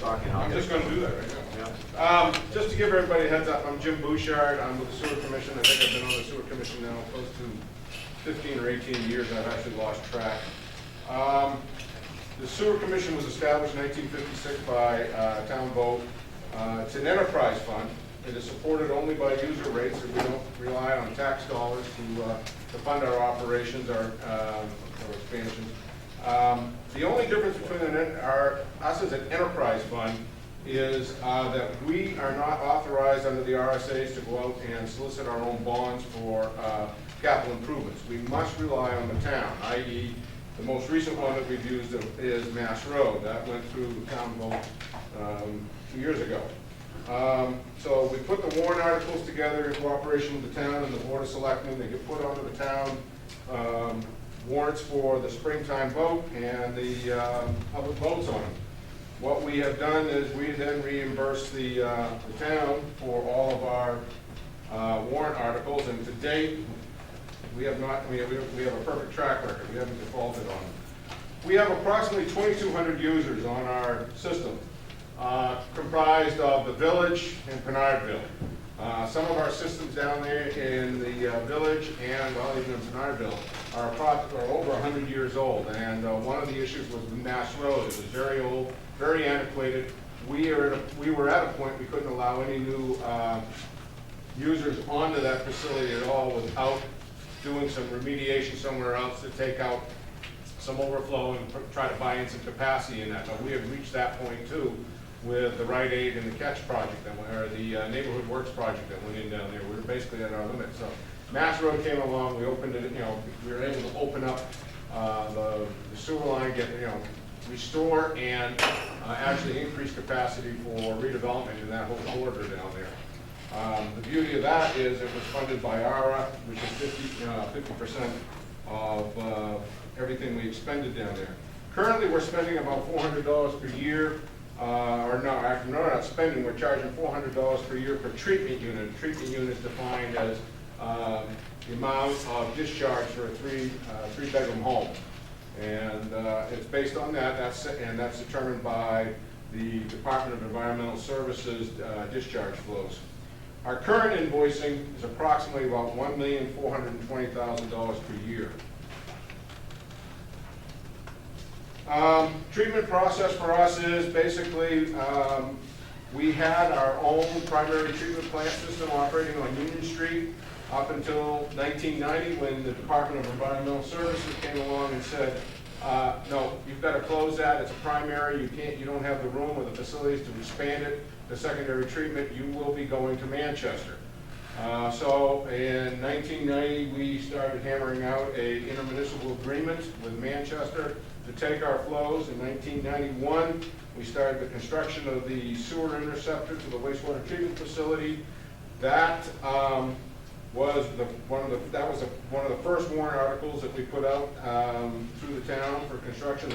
talking. I'm just going to do that right now. Yeah. Just to give everybody a heads up, I'm Jim Bouchard. I'm with the Sewer Commission. I think I've been on the Sewer Commission now close to 15 or 18 years. I've actually lost track. The Sewer Commission was established in 1956 by town vote. It's an enterprise fund. It is supported only by user rates, so we don't rely on tax dollars to fund our operations, our expansions. The only difference between us as an enterprise fund is that we are not authorized under the RSAs to go out and solicit our own bonds for capital improvements. We must rely on the town, i.e. the most recent one that we've used is Mass Road. That went through the town vote 2 years ago. So we put the warrant articles together in cooperation with the town and the Board of Selectmen. They get put onto the town warrants for the springtime vote and the public votes on them. What we have done is we then reimburse the town for all of our warrant articles, and to date, we have not. We have a perfect track record. We haven't defaulted on them. We have approximately 2,200 users on our system, comprised of the village and Pinardville. Some of our systems down there in the village and, well, even in Pinardville are over 100 years old. And one of the issues was Mass Road. It was very old, very antiquated. We were at a point we couldn't allow any new users onto that facility at all without doing some remediation somewhere else to take out some overflow and try to buy in some capacity in that. But we have reached that point too with the Rite Aid and the Catch project, or the Neighborhood Works project that went in down there. We were basically at our limit. So Mass Road came along, we opened it, we were able to open up the sewer line, restore and actually increase capacity for redevelopment in that whole corridor down there. The beauty of that is it was funded by ARA, which is 50% of everything we expended down there. Currently, we're spending about $400 per year. Or no, actually, no, we're not spending. We're charging $400 per year per treatment unit. A treatment unit is defined as the amount of discharge for a three-bedroom home, and it's based on that. That's determined by the Department of Environmental Services discharge flows. Our current invoicing is approximately about $1,420,000 per year. Treatment process for us is basically we had our own primary treatment plant system operating on Union Street up until 1990 when the Department of Environmental Services came along and said, no, you've got to close that. It's a primary. You don't have the room or the facilities to expand it to secondary treatment. You will be going to Manchester. So in 1990, we started hammering out an intermunicipal agreement with Manchester to take our flows. In 1991, we started the construction of the sewer interceptor to the wastewater treatment facility. That was one of the first warrant articles that we put out through the town for construction.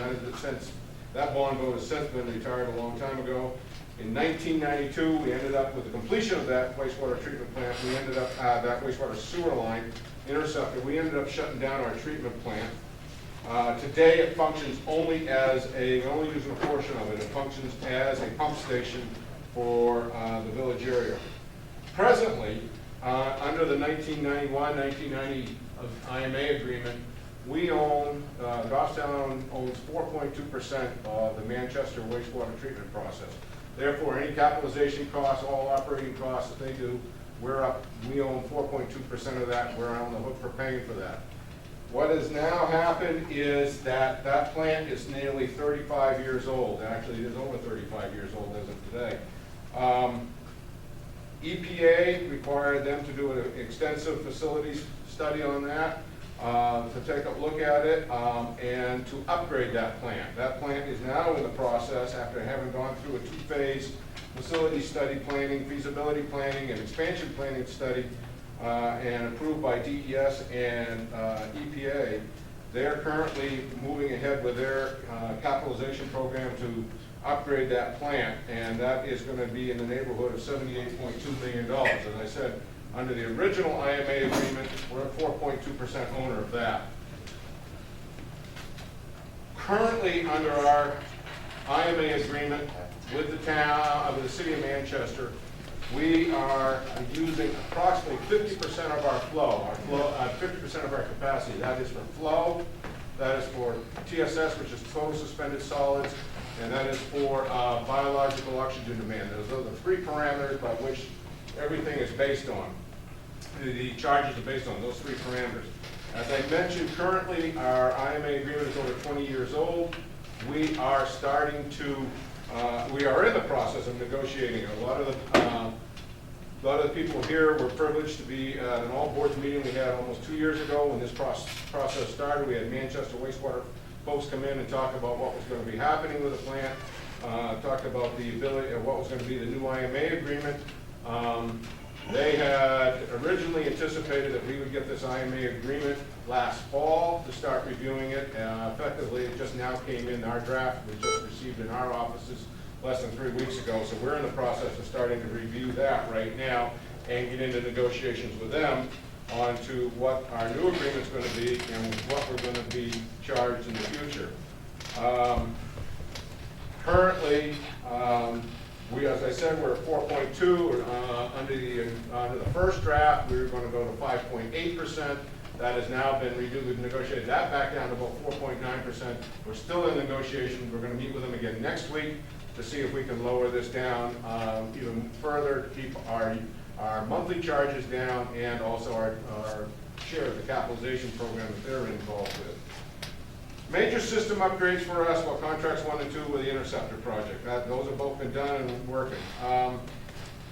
That bond vote has since been retired a long time ago. In 1992, we ended up with the completion of that wastewater treatment plant. We ended up that wastewater sewer line interceptor. We ended up shutting down our treatment plant. Today it functions only as we're only using a portion of it. It functions as a pump station for the village area. Presently, under the 1991-1990 IMA agreement, we own, Goffstown owns 4.2% of the Manchester wastewater treatment process. Therefore, any capitalization costs, all operating costs that they do, we own 4.2% of that. We're on the hook for paying for that. What has now happened is that plant is nearly 35 years old. Actually, it is over 35 years old as of today. EPA required them to do an extensive facilities study on that, to take a look at it, and to upgrade that plant. That plant is now in the process, after having gone through a two-phase facility study planning, feasibility planning, and expansion planning study, and approved by DES and EPA. They're currently moving ahead with their capitalization program to upgrade that plant, and that is going to be in the neighborhood of $78.2 million. As I said, under the original IMA agreement, we're a 4.2% owner of that. Currently, under our IMA agreement with the town, with the city of Manchester. We are using approximately 50% of our flow, 50% of our capacity. That is for flow, that is for TSS, which is total suspended solids, and that is for biological oxygen demand. Those are the three parameters by which everything is based on. The charges are based on those three parameters. As I mentioned, currently our IMA agreement is over 20 years old. We are starting to, we are in the process of negotiating. A lot of the people here were privileged to be at an all-boards meeting we had almost 2 years ago when this process started. We had Manchester wastewater folks come in and talk about what was going to be happening with the plant, talked about the ability of what was going to be the new IMA agreement. They had originally anticipated that we would get this IMA agreement last fall to start reviewing it. Effectively, it just now came in our draft. We just received in our offices less than 3 weeks ago. So we're in the process of starting to review that right now and get into negotiations with them on to what our new agreement's going to be and what we're going to be charged in the future. Currently, as I said, we're at 4.2. Under the first draft, we were going to go to 5.8%. That has now been reviewed. We've negotiated that back down to about 4.9%. We're still in negotiations. We're going to meet with them again next week to see if we can lower this down even further to keep our monthly charges down and also our share of the capitalization program that they're involved with. Major system upgrades for us, well, contracts 1 and 2 with the Interceptor project. Those have both been done and working.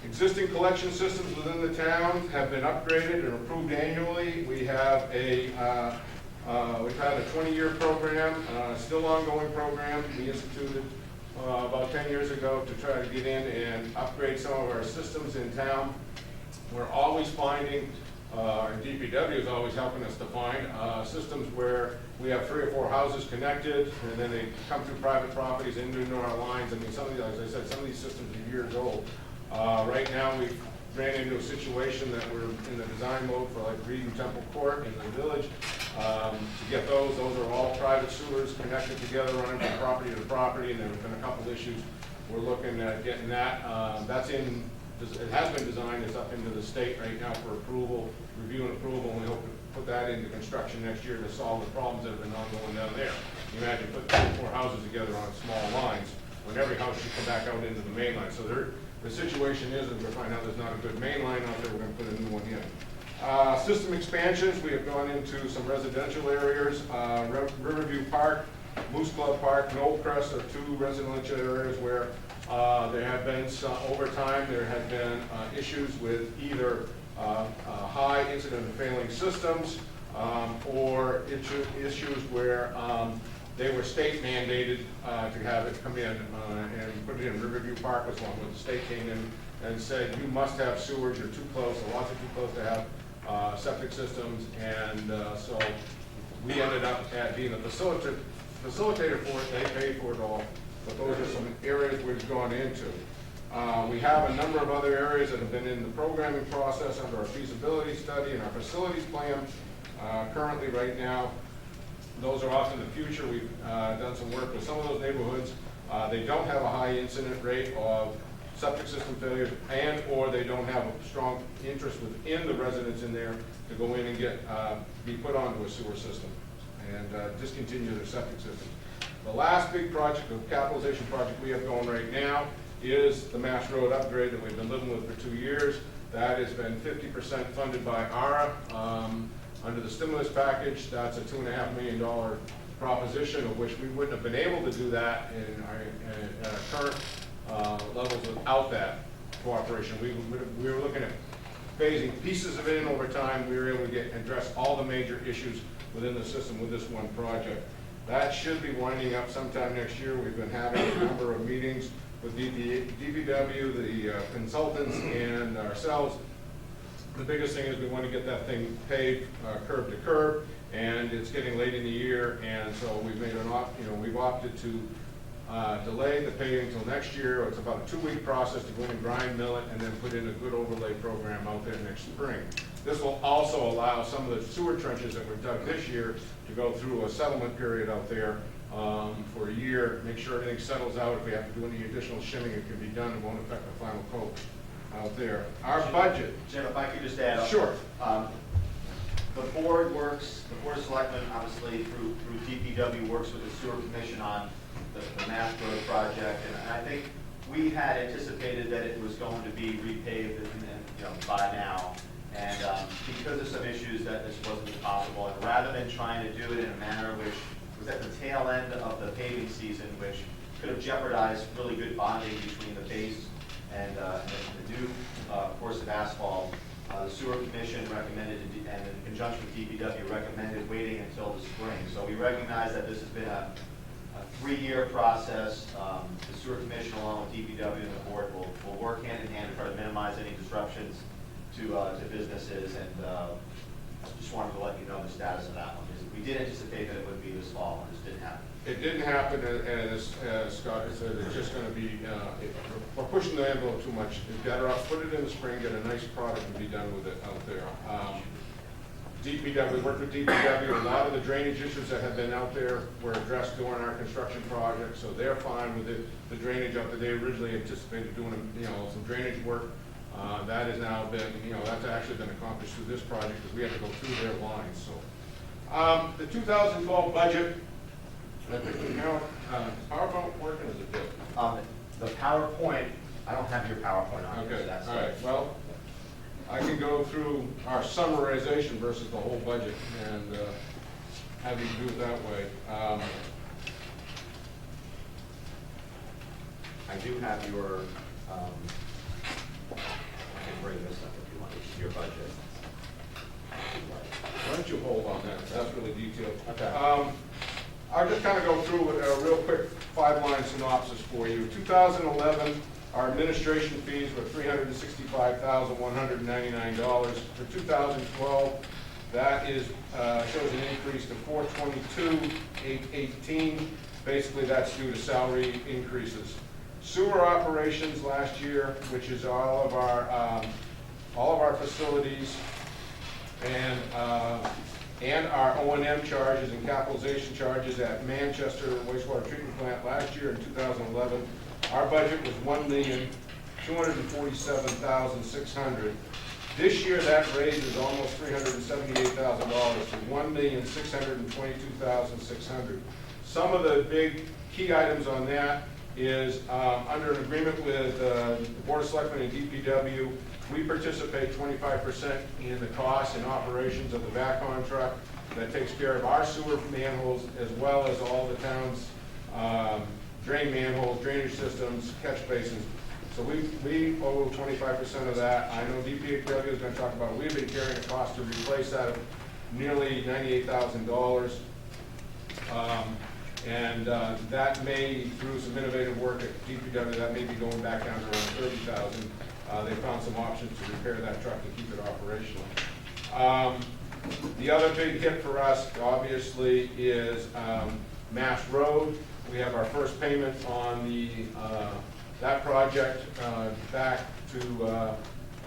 Existing collection systems within the town have been upgraded and approved annually. We have we've had a 20-year program, still ongoing program. We instituted about 10 years ago to try to get in and upgrade some of our systems in town. We're always finding, and DPW is always helping us to find systems where we have 3 or 4 houses connected, and then they come through private properties into our lines. I mean, some of these, as I said, some of these systems are years old. Right now, we've ran into a situation that we're in the design mode for like Reed and Temple Court in the village. To get those are all private sewers connected together, running from property to property, and there have been a couple issues. We're looking at getting that. It has been designed. It's up into the state right now for approval, review and approval, and we hope to put that into construction next year to solve the problems that have been ongoing down there. You imagine putting 3 or 4 houses together on small lines, when every house should come back out into the main line. So the situation is, if we find out there's not a good main line out there, we're going to put a new one in. System expansions, we have gone into some residential areas. Riverview Park, Moose Club Park, and Old Crest are 2 residential areas where there have been some, over time, there have been issues with either high incident of failing systems or issues where they were state mandated to have it come in and put it in. Riverview Park was one where the state came in and said, you must have sewage, you're too close, the lots are too close to have septic systems, and so we ended up at being a facilitator for it. They paid for it all, but those are some areas we've gone into. We have a number of other areas that have been in the programming process under our feasibility study and our facilities plan. Currently, right now, those are off in the future. We've done some work with some of those neighborhoods. They don't have a high incident rate of septic system failures, and or they don't have a strong interest within the residents in there to go in and be put onto a sewer system and discontinue their septic system. The last big project, the capitalization project we have going right now, is the Mass Road upgrade that we've been living with for 2 years. That has been 50% funded by ARA. Under the stimulus package, that's a $2.5 million proposition, of which we wouldn't have been able to do that in our current levels without that cooperation. We were looking at phasing pieces of it in over time. We were able to address all the major issues within the system with this one project. That should be winding up sometime next year. We've been having a number of meetings with DPW, the consultants, and ourselves. The biggest thing is we want to get that thing paved curb to curb, and it's getting late in the year, and so we've made we've opted to delay the paving until next year. It's about a 2-week process to go in and grind, mill it, and then put in a good overlay program out there next spring. This will also allow some of the sewer trenches that were dug this year to go through a settlement period out there for a year, make sure everything settles out. If we have to do any additional shimming, it can be done. It won't affect the final coat out there. Our budget. Jim, if I could just add. Sure. The board works, the Board of Selectmen, obviously, through DPW, works with the Sewer Commission on the Mass Road project, and I think we had anticipated that it was going to be repaved by now, and because of some issues that this wasn't possible, and rather than trying to do it in a manner which was at the tail end of the paving season, which could have jeopardized really good bonding between the base and the new course of asphalt, the Sewer Commission recommended, and in conjunction with DPW, recommended waiting until the spring. So we recognize that this has been a 3-year process. The Sewer Commission, along with DPW and the board, will work hand in hand to try to minimize any disruptions to businesses. And just wanted to let you know the status of that one. We did anticipate that it would be this fall, and this didn't happen. It didn't happen, and as Scott has said, it's just going to be, we're pushing the envelope too much. It's better off, put it in the spring, get a nice product, and be done with it out there. DPW, we worked with DPW. A lot of the drainage issues that have been out there were addressed during our construction project, so they're fine with it. The drainage up there, they originally anticipated doing, some drainage work. That has now been, that's actually been accomplished through this project because we had to go through their lines. So, the 2012 budget. I think we know, PowerPoint working as it did. The PowerPoint, I don't have your PowerPoint on here. Okay, So that's all right. Well, I can go through our summarization versus the whole budget and have you do it that way. I do have your, I can bring this up if you want. This is your budget. Why don't you hold on that? That's really detailed. Okay. I'll just kind of go through a real quick 5-line synopsis for you. 2011, our administration fees were $365,199. For 2012, that is shows an increase to $422,818. Basically, that's due to salary increases. Sewer operations last year, which is all of our facilities and our O&M charges and capitalization charges at Manchester wastewater treatment plant last year in 2011. Our budget was $1,247,600. This year, that raises almost $378,000 to $1,622,600. Some of the big key items on that is under an agreement with the Board of Selectmen and DPW, we participate 25% in the costs and operations of the VAC contract that takes care of our sewer manholes as well as all the town's drain manholes, drainage systems, catch basins. So we owe 25% of that. I know DPW is going to talk about it. We've been carrying a cost to replace that of nearly $98,000. That may, through some innovative work at DPW, that may be going back down to around $30,000. They found some options to repair that truck to keep it operational. The other big hit for us, obviously, is Mass Road. We have our first payment on that project back to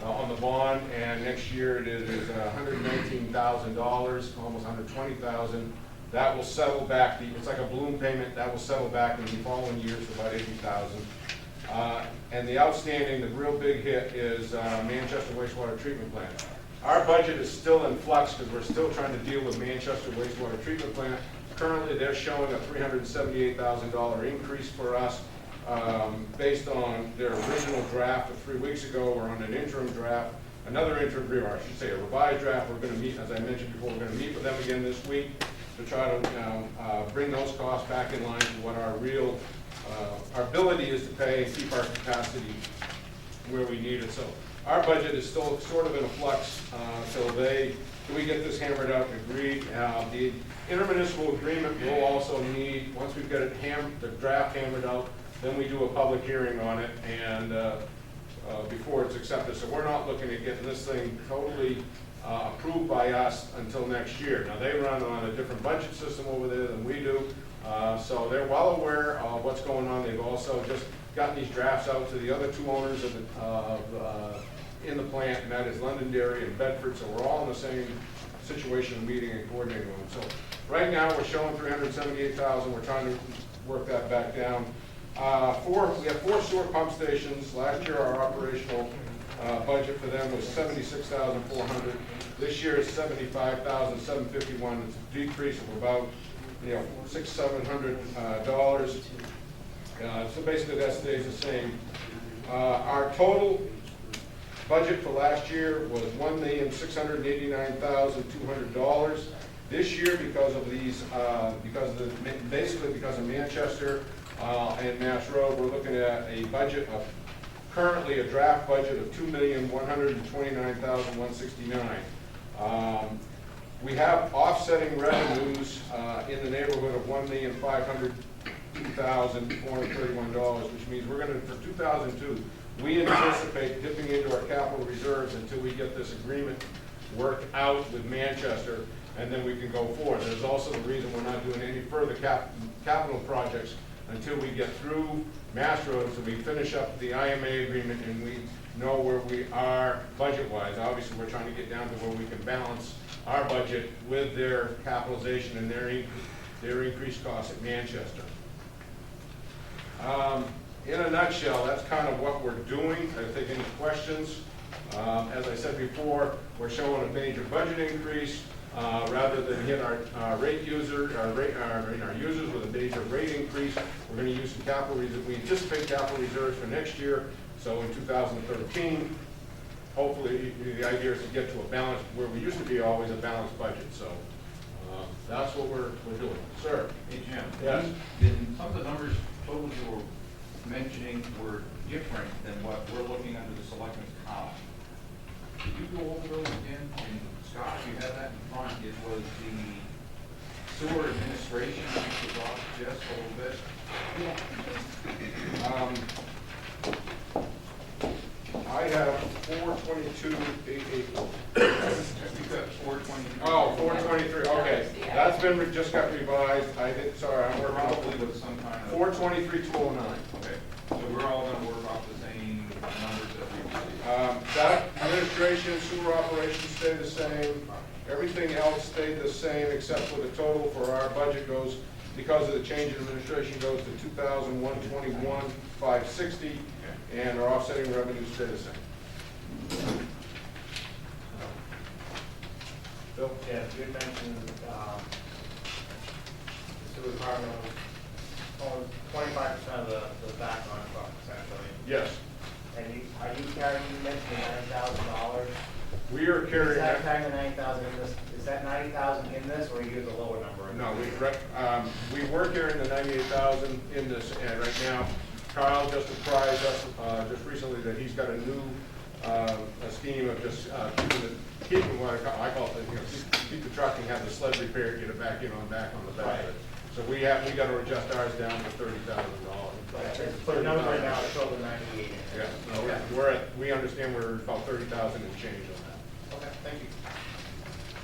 on the bond, and next year it is $119,000, almost $120,000. That will settle back. It's like a balloon payment. That will settle back in the following years to about $80,000. And the outstanding, the real big hit is Manchester wastewater treatment plant. Our budget is still in flux because we're still trying to deal with Manchester wastewater treatment plant. Currently, they're showing a $378,000 increase for us based on their original draft of 3 weeks ago. We're on an interim draft, another interim, or I should say a revised draft. We're going to meet, as I mentioned before, we're going to meet with them again this week to try to bring those costs back in line to what our real our ability is to pay and keep our capacity where we need it. So our budget is still sort of in a flux till we get this hammered out and agreed. The intermunicipal agreement will also need, once we've got it the draft hammered out, then we do a public hearing on it and before it's accepted. So we're not looking at getting this thing totally approved by us until next year. Now, they run on a different budget system over there than we do. So they're well aware of what's going on. They've also just gotten these drafts out to the other 2 owners in the plant, and that is Londonderry and Bedford. So we're all in the same situation, meeting and coordinating with them. So Right now, we're showing 378,000, we're trying to work that back down. We have 4 sewer pump stations. Last year, our operational budget for them was 76,400. This year is 75,751. It's a decrease of about, $600-700. So basically, that stays the same. Our total budget for last year was $1,689,200. This year, because of Manchester and Mass Road, we're looking at a budget of, currently a draft budget of $2,129,169. We have offsetting revenues in the neighborhood of $1,502,431, which means we're going to, for 2002, we anticipate dipping into our capital reserves until we get this agreement worked out with Manchester, and then we can go forward. There's also the reason we're not doing any further capital projects until we get through Mass Road, so we finish up the IMA agreement and we know where we are budget-wise. Obviously, we're trying to get down to where we can balance our budget with their capitalization and their increased costs at Manchester. In a nutshell, that's kind of what we're doing. I take any questions. As I said before, we're showing a major budget increase rather than hit our users with a major rate increase. We're going to use some capital reserves. We anticipate capital reserves for next year. So in 2013, hopefully the idea is to get to a balance where we used to be always a balanced budget. So that's what we're doing. Sir. Hey, Jim. Yes. Some of the numbers total you were mentioning were different than what we're looking under the selectmen's column. Could you go over those again? And Scott, you have that in front. It was the sewer administration, I think was off just a little bit. I have 422,884. You've got 423. Oh, 423. Okay, that's been just got revised. I did. Sorry, I'm working Probably with some kind of 423,209. Okay, so we're all going to work off the same numbers that we received. That administration, sewer operations stay the same. Everything else stayed the same except for the total for our budget goes, because of the change in administration, goes to 2,121,560, and our offsetting revenues stay the same. Bill, yeah, you had mentioned the sewer department owns 25% of the background truck, essentially. Yes, And you mentioned $9,000. we are Is carrying that that. carrying the 9,000 in this? Is that 90,000 in this, or you use a lower number? No, we were carrying the 98,000 in this, and right now, Carl just apprised us just recently that he's got a new a scheme of just keeping what I call it, keep the truck and have the sled repaired, get it back on the back of it. So we got to adjust ours down to $30,000. So the number right now is total 98. Yeah, no, we understand we're about 30,000 and change on that. Okay, thank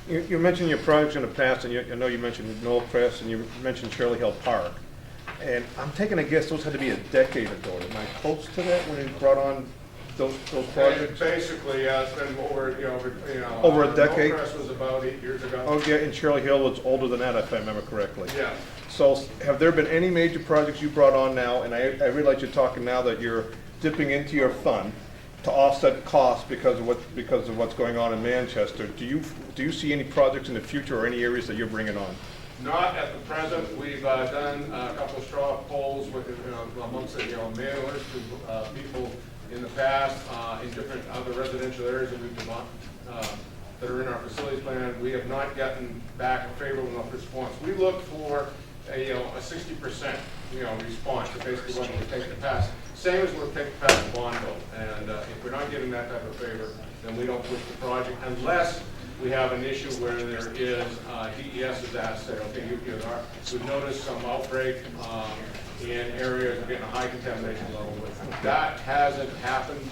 you. You mentioned your projects in the past, and I know you mentioned Knoll Crest, and you mentioned Shirley Hill Park. And I'm taking a guess those had to be a decade ago. Am I close to that when you brought on those projects? Basically, it's been over Over a decade? Millcrest was about 8 years ago. Oh, yeah, and Shirley Hill was older than that, if I remember correctly. Yeah. So have there been any major projects you brought on now, and I realize you're talking now that you're dipping into your fund to offset costs because of what's going on in Manchester. Do you see any projects in the future or any areas that you're bringing on? Not at the present. We've done a couple of straw polls with amongst the mailers to people in the past in different other residential areas that we've developed that are in our facilities plan. We have not gotten back a favorable enough response. We look for a 60% response to basically what it would take to pass. Same as what it would take to pass the bond bill. And if we're not getting that type of favor, then we don't push the project unless we have an issue where there is DES is asked, say, okay, we've noticed some outbreak in areas we're getting a high contamination level with. That hasn't happened.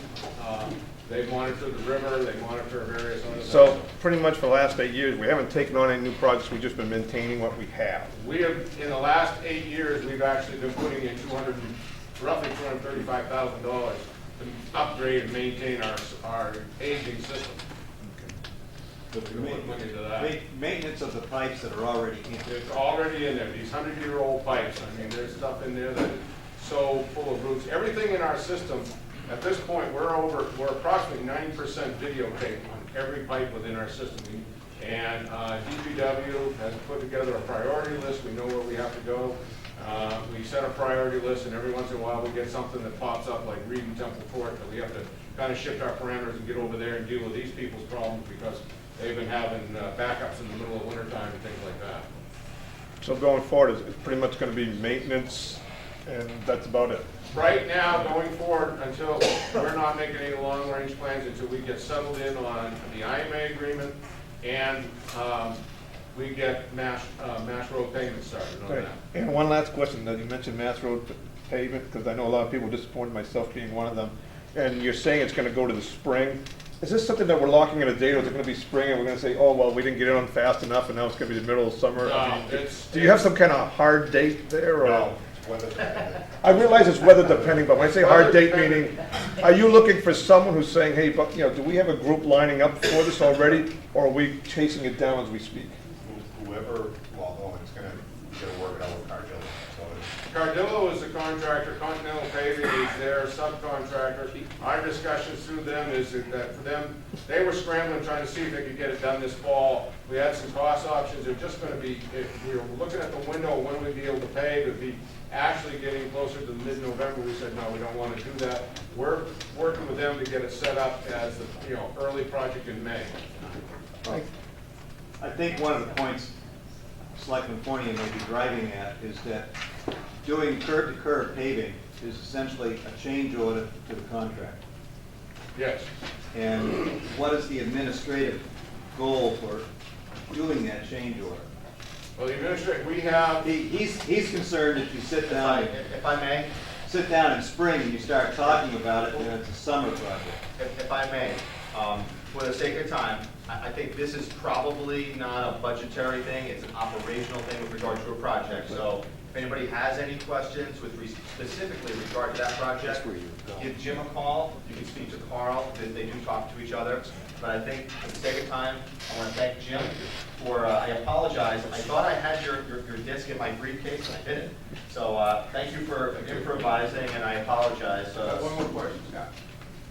They monitor the river, they monitor various other things. So pretty much for the last 8 years, we haven't taken on any new projects, we've just been maintaining what we have. We have, in the last 8 years, we've actually been putting in roughly $235,000 to upgrade and maintain our aging system. We can put money into that. Maintenance of the pipes that are already in. It's already in there, these 100-year-old pipes. I mean, there's stuff in there that is so full of roots. Everything in our system, at this point, we're approximately 90% videotape on every pipe within our system. And DPW has put together a priority list. We know where we have to go. We set a priority list, and every once in a while we get something that pops up like Reed and Temple Court that we have to kind of shift our parameters and get over there and deal with these people's problems because they've been having backups in the middle of winter time and things like that. So going forward, it's pretty much gonna be maintenance, and that's about it. Right now, going forward, until, we're not making any long-range plans until we get settled in on the IMA agreement and we get Mass Road payment started on Right. that. And one last question, that you mentioned Mass Road pavement, because I know a lot of people are disappointed, myself being one of them, and you're saying it's gonna go to the spring. Is this something that we're locking in a date, or is it gonna be spring, and we're gonna say, oh, well, we didn't get it on fast enough, and now it's gonna be the middle of summer? I mean, do you have some kind of hard date there, or? No. I realize it's weather depending, but when I say hard date, meaning, are you looking for someone who's saying, hey, but, you know, do we have a group lining up for this already, or are we chasing it down as we speak? Whoever, well, no, it's gonna work it out with Cardillo, so it's. Cardillo is the contractor, Continental Paving is their subcontractor. Our discussions through them is that for them, they were scrambling, trying to see if they could get it done this fall. We had some cost options, they're just gonna be, if we were looking at the window, when we'd be able to pave, it'd be actually getting closer to mid-November. We said, no, we don't wanna do that. We're working with them to get it set up as the, early project in May. I think one of the points Selectman Forney may be driving at is that doing curb-to-curb paving is essentially a change order to the contract. Yes. And what is the administrative goal for doing that change order? Well, the administrator, we have, He's concerned if you sit down, If I may, sit down in spring and you start talking about it, then it's a summer project. if I may, for the sake of time, I think this is probably not a budgetary thing, it's an operational thing with regard to a project. So if anybody has any questions with specifically regard to that project, give Jim a call, you can speak to Carl, they do talk to each other. But I think for the sake of time, I want to thank Jim for, I apologize, I thought I had your disc in my briefcase and I didn't. So thank you for improvising and I apologize. One more question, Scott.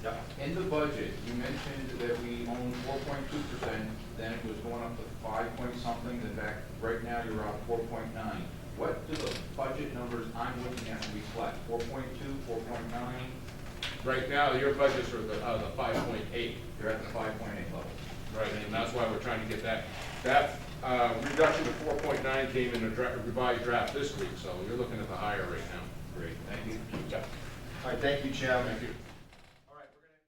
Yeah. In the budget, you mentioned that we own 4.2%, then it was going up to 5 point something, then back, right now you're around 4.9. What do the budget numbers I'm looking at reflect? 4.2, 4.9? right now, your budgets are the 5.8. You're at the 5.8 level. Right, and that's why we're trying to get that. That reduction to 4.9 came in a revised draft this week, so you're looking at the higher right now. Great, thank you. All right, thank you, Jim. Thank you.